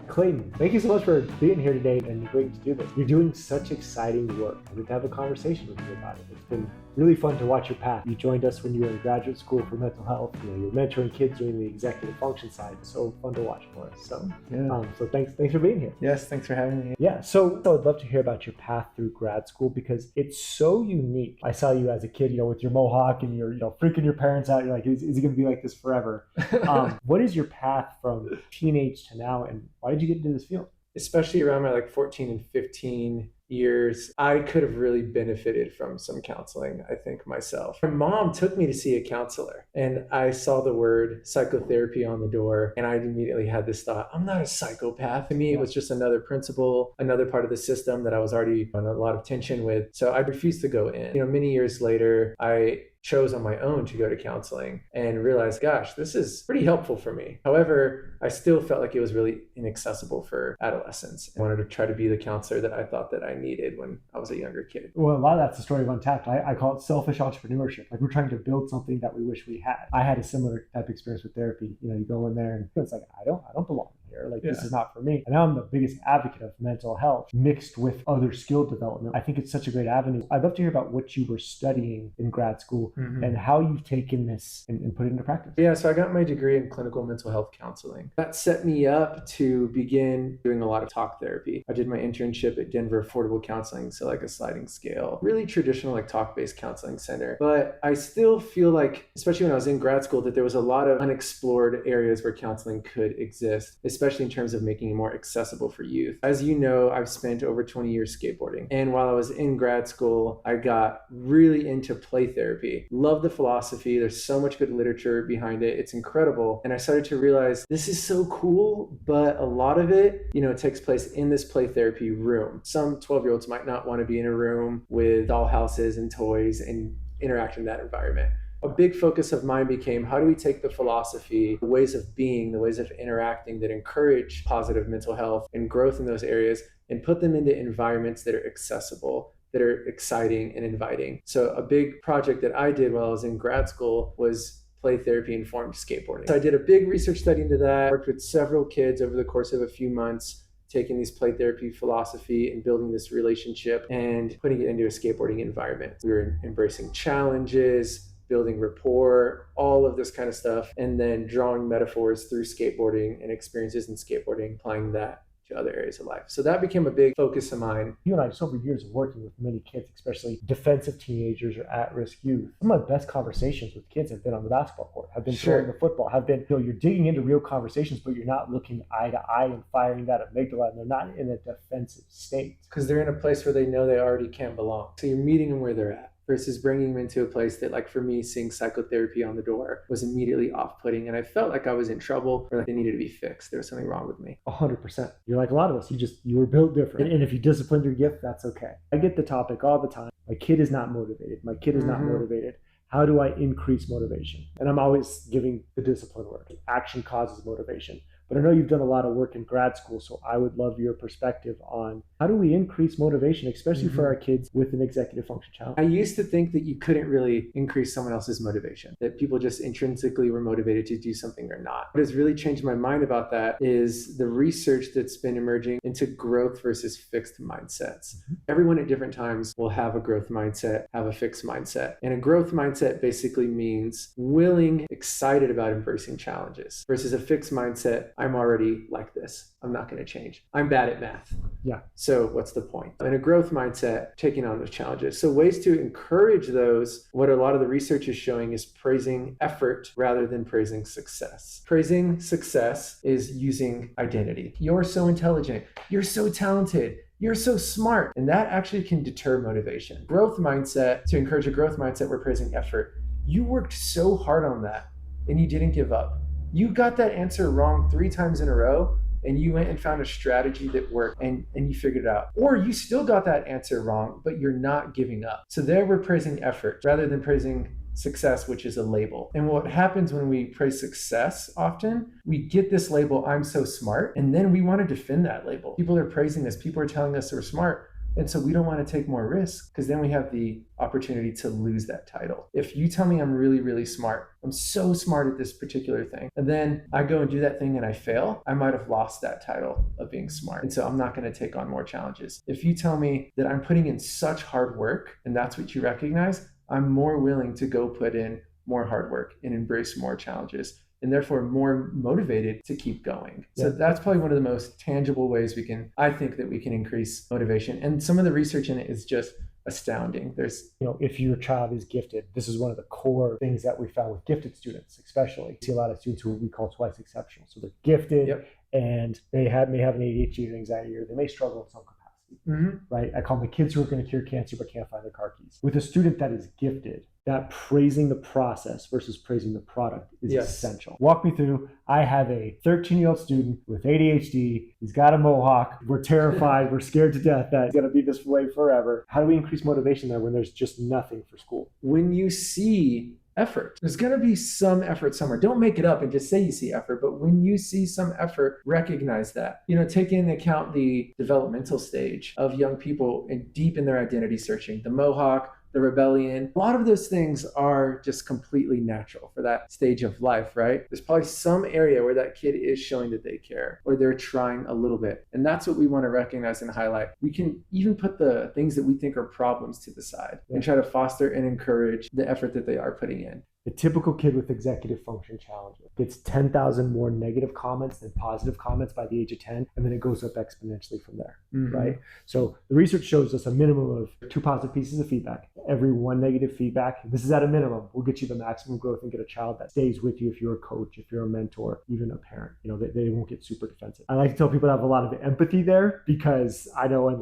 Clayton, thank you so much for being here today and agreeing to do this. You're doing such exciting work. I need to have a conversation with you about it. It's been really fun to watch your path. You joined us when you were in graduate school for mental health. You're mentoring kids doing the executive function side. It's so fun to watch for us. So thanks for being here. Yes, thanks for having me. Yeah, so I'd love to hear about your path through grad school because it's so unique. I saw you as a kid, with your mohawk and you're, freaking your parents out. You're like, is he going to be like this forever? What is your path from teenage to now, and why did you get into this field? Especially around my 14 and 15 years, I could have really benefited from some counseling, I think, myself. My mom took me to see a counselor, and I saw the word psychotherapy on the door, and I immediately had this thought, I'm not a psychopath. To me, it was just another principle, another part of the system that I was already in a lot of tension with. So I refused to go in. Many years later, I chose on my own to go to counseling and realized, gosh, this is pretty helpful for me. However, I still felt like it was really inaccessible for adolescents. I wanted to try to be the counselor that I thought that I needed when I was a younger kid. Well, a lot of that's the story of Untapped. I call it selfish entrepreneurship. Like, we're trying to build something that we wish we had. I had a similar type of experience with therapy. You go in there and it's like, I don't belong here. This is not for me. And now I'm the biggest advocate of mental health mixed with other skill development. I think it's such a great avenue. I'd love to hear about what you were studying in grad school and how you've taken this and put it into practice. Yeah, so I got my degree in clinical mental health counseling. That set me up to begin doing a lot of talk therapy. I did my internship at Denver Affordable Counseling, so like a sliding scale, really traditional talk-based counseling center. But I still feel like, especially when I was in grad school, that there was a lot of unexplored areas where counseling could exist, especially in terms of making it more accessible for youth. As you know, I've spent over 20 years skateboarding. And while I was in grad school, I got really into play therapy. Love the philosophy. There's so much good literature behind it. It's incredible. And I started to realize this is so cool, but a lot of it, takes place in this play therapy room. Some 12-year-olds might not want to be in a room with dollhouses and toys and interact in that environment. A big focus of mine became, how do we take the philosophy, the ways of being, the ways of interacting that encourage positive mental health and growth in those areas, and put them into environments that are accessible, that are exciting and inviting. So a big project that I did while I was in grad school was play therapy informed skateboarding. So I did a big research study into that, worked with several kids over the course of a few months, taking these play therapy philosophy and building this relationship and putting it into a skateboarding environment. We were embracing challenges, building rapport, all of this kind of stuff, and then drawing metaphors through skateboarding and experiences in skateboarding, applying that to other areas of life. So that became a big focus of mine. You and I, just over years of working with many kids, especially defensive teenagers or at-risk youth, some of my best conversations with kids have been on the basketball court, have been throwing the football, have been, you're digging into real conversations, but you're not looking eye to eye and firing that amygdala, and they're not in a defensive state. Because they're in a place where they know they already can't belong. So you're meeting them where they're at, versus bringing them into a place that, for me, seeing psychotherapy on the door was immediately off-putting. And I felt like I was in trouble, or like they needed to be fixed. There was something wrong with me. 100%. You're like a lot of us. You were built different. And if you disciplined your gift, that's okay. I get the topic all the time. My kid is not motivated. My kid is not motivated. How do I increase motivation? And I'm always giving the discipline work. Action causes motivation. But I know you've done a lot of work in grad school, so I would love your perspective on how do we increase motivation, especially for our kids with an executive function challenge. I used to think that you couldn't really increase someone else's motivation, that people just intrinsically were motivated to do something or not. What has really changed my mind about that is the research that's been emerging into growth versus fixed mindsets. Everyone at different times will have a growth mindset, have a fixed mindset. And a growth mindset basically means willing, excited about embracing challenges, versus a fixed mindset, I'm already like this. I'm not going to change. I'm bad at math. Yeah. So what's the point? And a growth mindset, taking on those challenges. So ways to encourage those, what a lot of the research is showing is praising effort rather than praising success. Praising success is using identity. You're so intelligent. You're so talented. You're so smart. And that actually can deter motivation. Growth mindset, to encourage a growth mindset, we're praising effort. You worked so hard on that and you didn't give up. You got that answer wrong 3 times in a row, and you went and found a strategy that worked and you figured it out. Or you still got that answer wrong, but you're not giving up. So there we're praising effort rather than praising success, which is a label. And what happens when we praise success often, we get this label, I'm so smart, and then we want to defend that label. People are praising us. People are telling us we're smart. And so we don't want to take more risks because then we have the opportunity to lose that title. If you tell me I'm really, really smart, I'm so smart at this particular thing, and then I go and do that thing and I fail, I might have lost that title of being smart. And so I'm not going to take on more challenges. If you tell me that I'm putting in such hard work and that's what you recognize, I'm more willing to go put in more hard work and embrace more challenges, and therefore more motivated to keep going. So that's probably one of the most tangible ways I think that we can increase motivation. And some of the research in it is just astounding. There's, if your child is gifted, this is one of the core things that we found with gifted students, especially. We see a lot of students who we call twice exceptional. So they're gifted and they may have an ADHD or anxiety, or they may struggle in some capacity. Right? I call them the kids who are going to cure cancer but can't find their car keys. With a student that is gifted, that praising the process versus praising the product is essential. Walk me through. I have a 13-year-old student with ADHD. He's got a mohawk. We're terrified. We're scared to death that he's going to be this way forever. How do we increase motivation there when there's just nothing for school? When you see effort, there's going to be some effort somewhere. Don't make it up and just say you see effort, but when you see some effort, recognize that. Take into account the developmental stage of young people and deep in their identity searching, the mohawk, the rebellion. A lot of those things are just completely natural for that stage of life, right? There's probably some area where that kid is showing that they care, or they're trying a little bit. And that's what we want to recognize and highlight. We can even put the things that we think are problems to the side and try to foster and encourage the effort that they are putting in. The typical kid with executive function challenges gets 10,000 more negative comments than positive comments by the age of 10, and then it goes up exponentially from there, right? So the research shows us a minimum of 2 positive pieces of feedback. Every 1 negative feedback, this is at a minimum, will get you the maximum growth and get a child that stays with you if you're a coach, if you're a mentor, even a parent. They won't get super defensive. I like to tell people to have a lot of empathy there, because I know in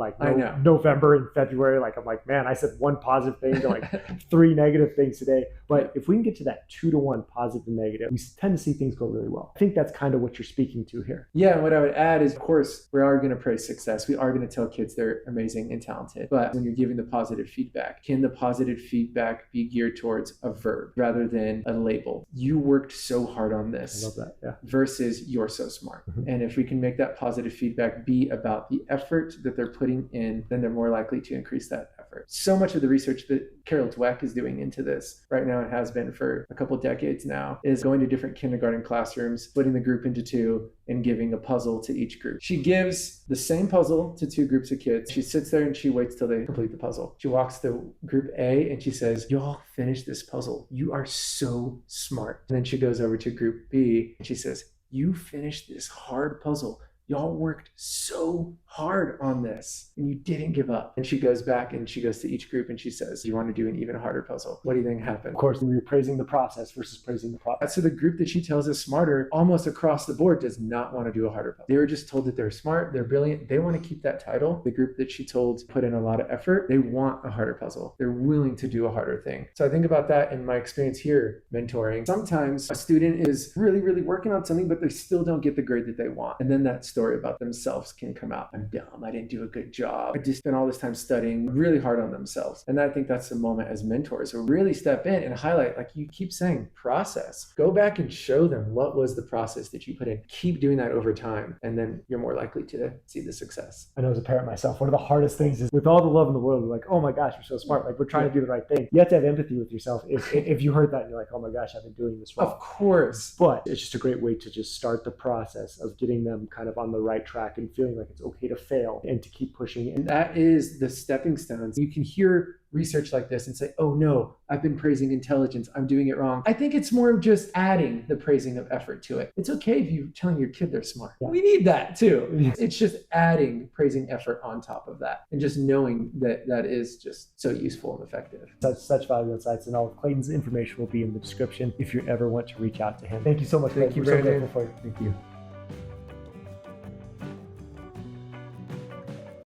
November and February, I'm like, man, I said 1 positive thing to 3 negative things today. But if we can get to that 2-to-1 positive and negative, we tend to see things go really well. I think that's kind of what you're speaking to here. Yeah, and what I would add is, of course, we are going to praise success. We are going to tell kids they're amazing and talented. But when you're giving the positive feedback, can the positive feedback be geared towards a verb rather than a label? You worked so hard on this. I love that, yeah. Versus you're so smart. And if we can make that positive feedback be about the effort that they're putting in, then they're more likely to increase that effort. So much of the research that Carol Dweck is doing into this right now, and has been for a couple decades now, is going to different kindergarten classrooms, splitting the group into 2 and giving a puzzle to each group. She gives the same puzzle to 2 groups of kids. She sits there and she waits till they complete the puzzle. She walks to group A and she says, y'all finish this puzzle. You are so smart. And then she goes over to group B and she says, you finished this hard puzzle. Y'all worked so hard on this and you didn't give up. And she goes back and she goes to each group and she says, you want to do an even harder puzzle? What do you think happened? Of course, we were praising the process versus praising the product. So the group that she tells is smarter, almost across the board, does not want to do a harder puzzle. They were just told that they're smart, they're brilliant, they want to keep that title. The group that she told put in a lot of effort, they want a harder puzzle. They're willing to do a harder thing. So I think about that in my experience here mentoring. Sometimes a student is really, really working on something, but they still don't get the grade that they want. And then that story about themselves can come out. I'm dumb. I didn't do a good job. I just spent all this time studying really hard on themselves. And I think that's the moment as mentors where really step in and highlight, like you keep saying, process. Go back and show them what was the process that you put in. Keep doing that over time. And then you're more likely to see the success. I know as a parent myself, one of the hardest things is with all the love in the world, we're like, oh my gosh, you're so smart. Like we're trying to do the right thing. You have to have empathy with yourself. If you heard that and you're like, oh my gosh, I've been doing this wrong. Of course. But it's just a great way to just start the process of getting them kind of on the right track and feeling like it's okay to fail and to keep pushing. And that is the stepping stones. You can hear research like this and say, oh no, I've been praising intelligence, I'm doing it wrong. I think it's more of just adding the praising of effort to it. It's okay if you're telling your kid they're smart. Yeah. We need that too. It's just adding praising effort on top of that and just knowing that that is just so useful and effective. Such valuable insights, and all of Clayton's information will be in the description if you ever want to reach out to him. Thank you so much. Thank you, Brandon. So grateful for you. Thank you.